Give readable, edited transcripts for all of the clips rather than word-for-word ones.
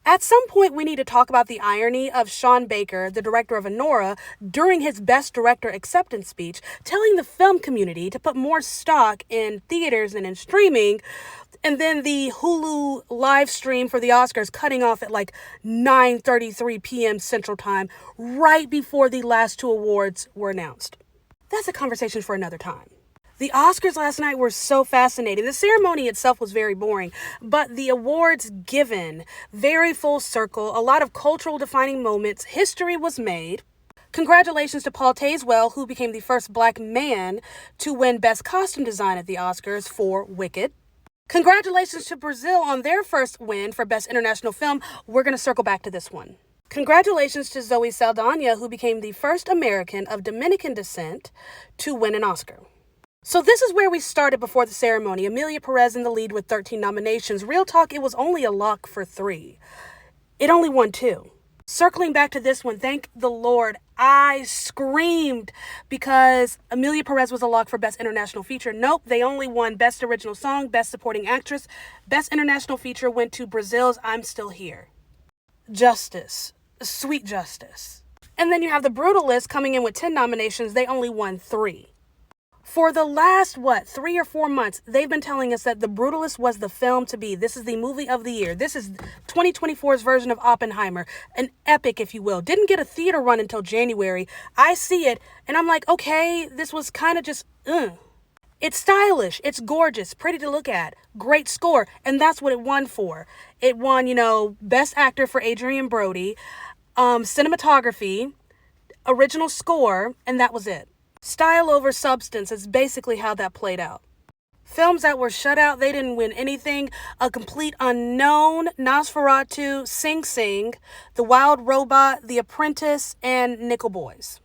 At some point, we need to talk about the irony of Sean Baker, the director of Anora, during his Best Director acceptance speech, telling the film community to put more stock in theaters and in streaming, and then the Hulu live stream for the Oscars cutting off at like 9:33 p.m. Central Time, right before the last two awards were announced. That's a conversation for another time. The Oscars last night were so fascinating. The ceremony itself was very boring, but the awards given, very full circle, a lot of cultural defining moments, history was made. Congratulations to Paul Tazewell, who became the first Black man to win Best Costume Design at the Oscars for Wicked. Congratulations to Brazil on their first win for Best International Film. We're going to circle back to this one. Congratulations to Zoe Saldana, who became the first American of Dominican descent to win an Oscar. So this is where we started before the ceremony. Amelia Perez in the lead with 13 nominations. Real talk, it was only a lock for 3. It only won 2. Circling back to this one, thank the Lord, I screamed because Amelia Perez was a lock for Best International Feature. Nope, they only won Best Original Song, Best Supporting Actress. Best International Feature went to Brazil's I'm Still Here. Justice. Sweet justice. And then you have The Brutalist coming in with 10 nominations. They only won 3. For the last, 3 or 4 months, they've been telling us that The Brutalist was the film to be. This is the movie of the year. This is 2024's version of Oppenheimer. An epic, if you will. Didn't get a theater run until January. I see it, and I'm like, okay, this was kind of just, It's stylish. It's gorgeous. Pretty to look at. Great score. And that's what it won for. It won, Best Actor for Adrian Brody, cinematography, original score, and that was it. Style over substance is basically how that played out. Films that were shut out, they didn't win anything. A Complete Unknown, Nosferatu, Sing Sing, The Wild Robot, The Apprentice, and Nickel Boys.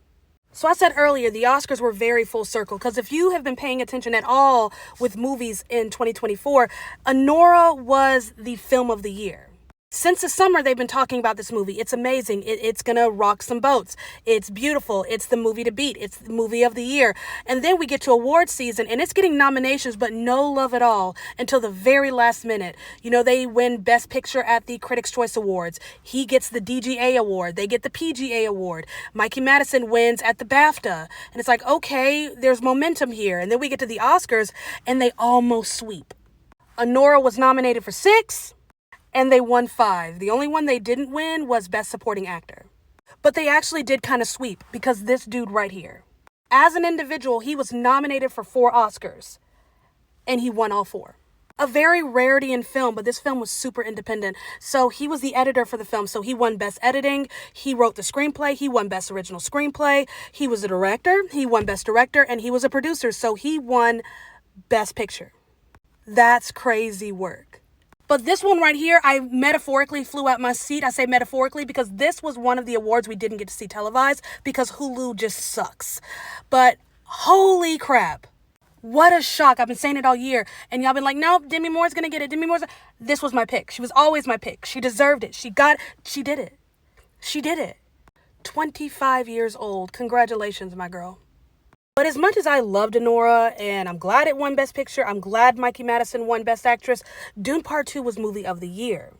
So I said earlier, the Oscars were very full circle, because if you have been paying attention at all with movies in 2024, Anora was the film of the year. Since the summer, they've been talking about this movie. It's amazing. It's going to rock some boats. It's beautiful. It's the movie to beat. It's the movie of the year. And then we get to award season, and it's getting nominations, but no love at all until the very last minute. They win Best Picture at the Critics' Choice Awards. He gets the DGA Award. They get the PGA Award. Mikey Madison wins at the BAFTA. And it's like, okay, there's momentum here. And then we get to the Oscars, and they almost sweep. Anora was nominated for 6. And they won 5. The only one they didn't win was Best Supporting Actor. But they actually did kind of sweep because this dude right here, as an individual, he was nominated for 4 Oscars. And he won all 4. A very rarity in film, but this film was super independent. So he was the editor for the film. So he won Best Editing. He wrote the screenplay. He won Best Original Screenplay. He was a director. He won Best Director. And he was a producer. So he won Best Picture. That's crazy work. But this one right here, I metaphorically flew out my seat. I say metaphorically because this was one of the awards we didn't get to see televised because Hulu just sucks. But holy crap. What a shock. I've been saying it all year. And y'all been like, nope, Demi Moore's going to get it. Demi Moore's. This was my pick. She was always my pick. She deserved it. She did it. She did it. 25 years old. Congratulations, my girl. But as much as I loved Anora, and I'm glad it won Best Picture, I'm glad Mikey Madison won Best Actress, Dune Part 2 was Movie of the Year.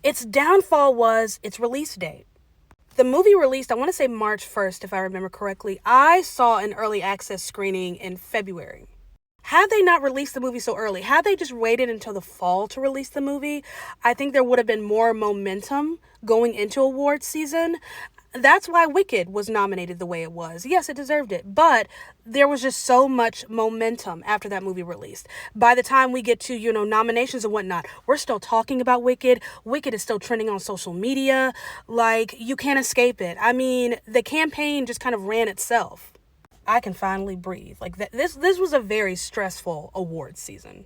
Its downfall was its release date. The movie released, I want to say March 1st, if I remember correctly. I saw an early access screening in February. Had they not released the movie so early, had they just waited until the fall to release the movie, I think there would have been more momentum going into awards season. That's why Wicked was nominated the way it was. Yes, it deserved it, but there was just so much momentum after that movie released. By the time we get to, nominations and whatnot, we're still talking about Wicked. Wicked is still trending on social media. Like, you can't escape it. I mean, the campaign just kind of ran itself. I can finally breathe. Like, this was a very stressful awards season.